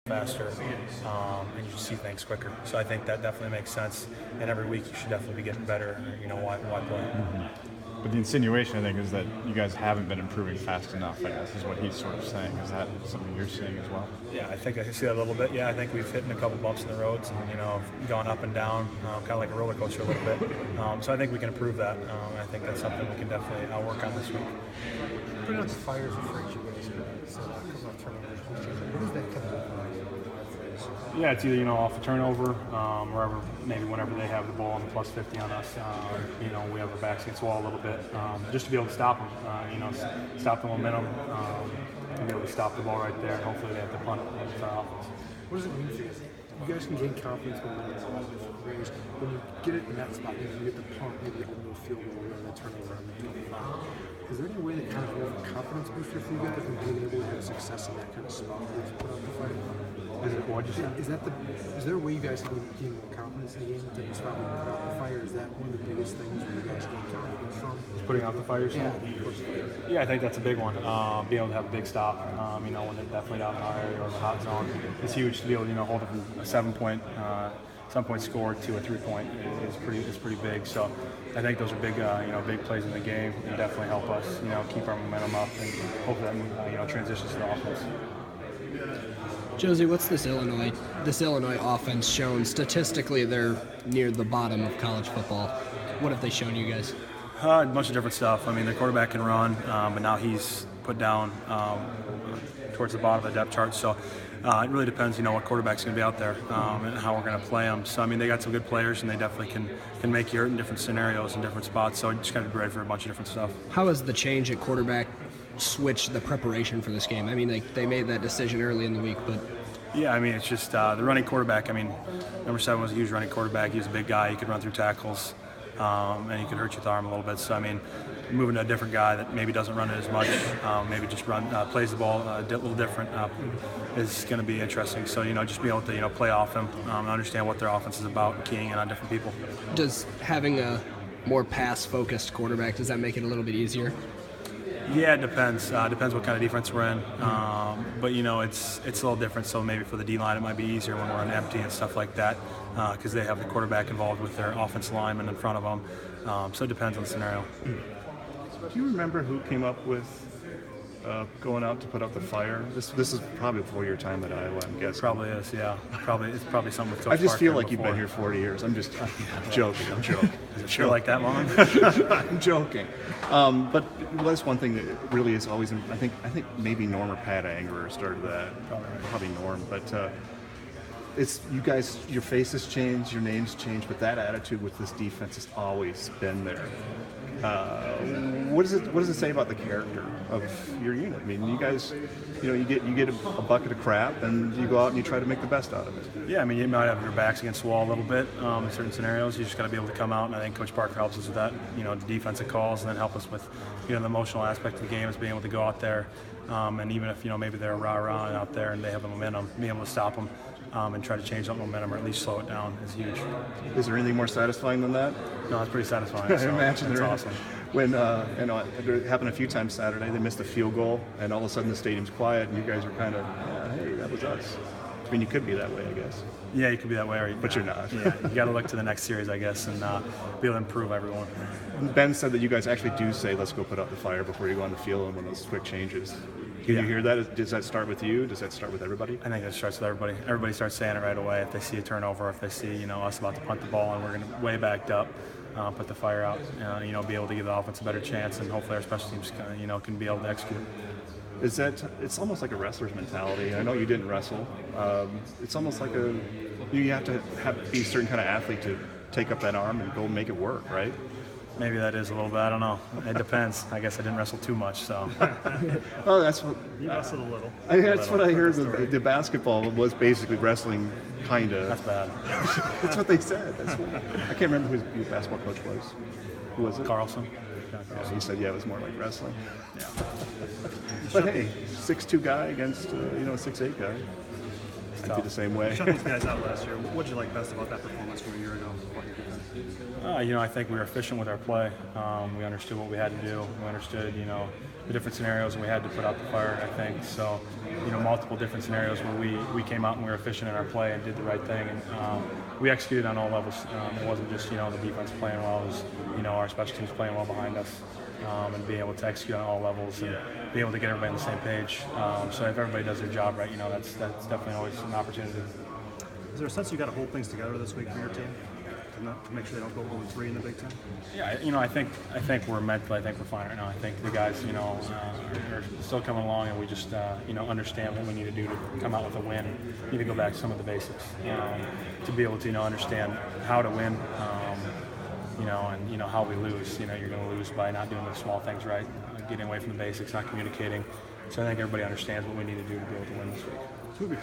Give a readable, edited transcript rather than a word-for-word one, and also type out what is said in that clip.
faster, and you see things quicker. So I think that definitely makes sense. And every week you should definitely be getting better. Why play? But the insinuation, I think, is that you guys haven't been improving fast enough, I guess, is what he's sort of saying. Is that something you're seeing as well? Yeah, I think I see that a little bit. Yeah, I think we've hit a couple bumps in the roads and, gone up and down, kind of like a roller coaster a little bit. So I think we can improve that. I think that's something we can definitely work on this week. Putting out the fires afraid you guys so a couple of turnovers. What is that kind of look like? Yeah, it's either off a turnover, or whenever they have the ball on the plus 50 on us, we have our backs against the wall a little bit, just to be able to stop them, stop the momentum, and be able to stop the ball right there. Hopefully they have to punt with our offense. What does it mean for you? You guys can gain confidence when you a lot of different ways. When you get it in that spot, you get the punt, maybe a little field goal, or the turnover on the 25. Is there any way that kind of more of a confidence booster for you guys and being able to have success in that kind of spot where you put out the fight? Is there a way you guys can gain more confidence in the game to spot when you put out the fire? Is that one of the biggest things where you guys gain confidence from? Putting out the fires? Yeah, I think that's a big one. Being able to have a big stop, when they're definitely down in our area or the hot zone, it's huge to be able to hold it from a 7-point score to a 3-point is pretty big. So I think those are big big plays in the game and definitely help us keep our momentum up and hope that transitions to the offense. Josey, what's this Illinois offense shown? Statistically, they're near the bottom of college football. What have they shown you guys? A bunch of different stuff. I mean, the quarterback can run, but now he's put down towards the bottom of the depth chart. So it really depends, what quarterback's going to be out there and how we're going to play them. So, I mean, they got some good players, and they definitely can make you hurt in different scenarios and different spots. So you just got to be ready for a bunch of different stuff. How has the change at quarterback switched the preparation for this game? I mean, they made that decision early in the week, but... Yeah, I mean, it's just the running quarterback. I mean, number 7 was a huge running quarterback. He was a big guy. He could run through tackles, and he could hurt you with the arm a little bit. So, I mean, moving to a different guy that maybe doesn't run it as much, maybe just plays the ball a little different is going to be interesting. So, just be able to, play off him and understand what their offense is about and keying in on different people. Does having a more pass-focused quarterback, does that make it a little bit easier? Yeah, it depends. Depends what kind of defense we're in. But it's a little different. So maybe for the D-line, it might be easier when we're on empty and stuff like that because they have the quarterback involved with their offensive lineman in front of them. So it depends on the scenario. Do you remember who came up with going out to put out the fire? This is probably before your time at Iowa, I'm guessing. Probably is, yeah. It's probably something with Coach I just Parker feel like before. you've been here 40 years. I'm joking. Does it feel like that long? I'm joking. But that's one thing that really is always, I think maybe Norm or Pat Angerer started that. Probably Norm. But it's you guys, your faces change, your names change, but that attitude with this defense has always been there. What does it say about the character of your unit? I mean, you guys, you get a bucket of crap, and you go out and you try to make the best out of it. Yeah, I mean, you might have your backs against the wall a little bit in certain scenarios. You just got to be able to come out, and I think Coach Parker helps us with that. The defensive calls, and then help us with the emotional aspect of the game is being able to go out there, and even if maybe they're rah-rah out there and they have the momentum, being able to stop them. And try to change that momentum or at least slow it down is huge. Is there anything more satisfying than that? No, it's pretty satisfying. I imagine it's awesome. When it happened a few times Saturday, they missed a field goal, and all of a sudden the stadium's quiet, and you guys are kind of, hey, that was us. I mean, you could be that way, I guess. Yeah, you could be that way, but you're not. Yeah, you got to look to the next series, I guess, and be able to improve everyone. Ben said that you guys actually do say, let's go put out the fire before you go on the field and when those quick changes. Did you hear that? Does that start with you? Does that start with everybody? I think that starts with everybody. Everybody starts saying it right away. If they see a turnover, if they see us about to punt the ball and we're going to way backed up, put the fire out, be able to give the offense a better chance, and hopefully our special teams can be able to execute. It's almost like a wrestler's mentality. I know you didn't wrestle. It's almost like you have to be a certain kind of athlete to take up that arm and go make it work, right? Maybe that is a little bit. I don't know. It depends. I guess I didn't wrestle too much, so. Oh, that's what. You wrestled a little. That's what I heard. The basketball was basically wrestling, kind of. That's bad. That's what they said. I can't remember who your basketball coach was. Who was it? Carlson. Yeah, he said, it was more like wrestling. Yeah. But hey, 6'2" guy against a 6'8" guy. I'd be the same way. Shut those guys out last year. What did you like best about that performance from a year ago? I think we were efficient with our play. We understood what we had to do. We understood, the different scenarios we had to put out the fire, I think. So, multiple different scenarios where we came out and we were efficient in our play and did the right thing. And we executed on all levels. It wasn't just, the defense playing well. It was, our special teams playing well behind us. And being able to execute on all levels and be able to get everybody on the same page. So if everybody does their job right, that's definitely always an opportunity. Is there a sense you got to hold things together this week for your team to make sure they don't go 0-3 in the Big Ten? Yeah, I think we're mentally, we're fine right now. I think the guys, are still coming along, and we just, understand what we need to do to come out with a win. We need to go back to some of the basics to be able to, understand how to win. And how we lose. You're going to lose by not doing the small things right, getting away from the basics, not communicating. So I think everybody understands what we need to do to be able to win this week. Who of your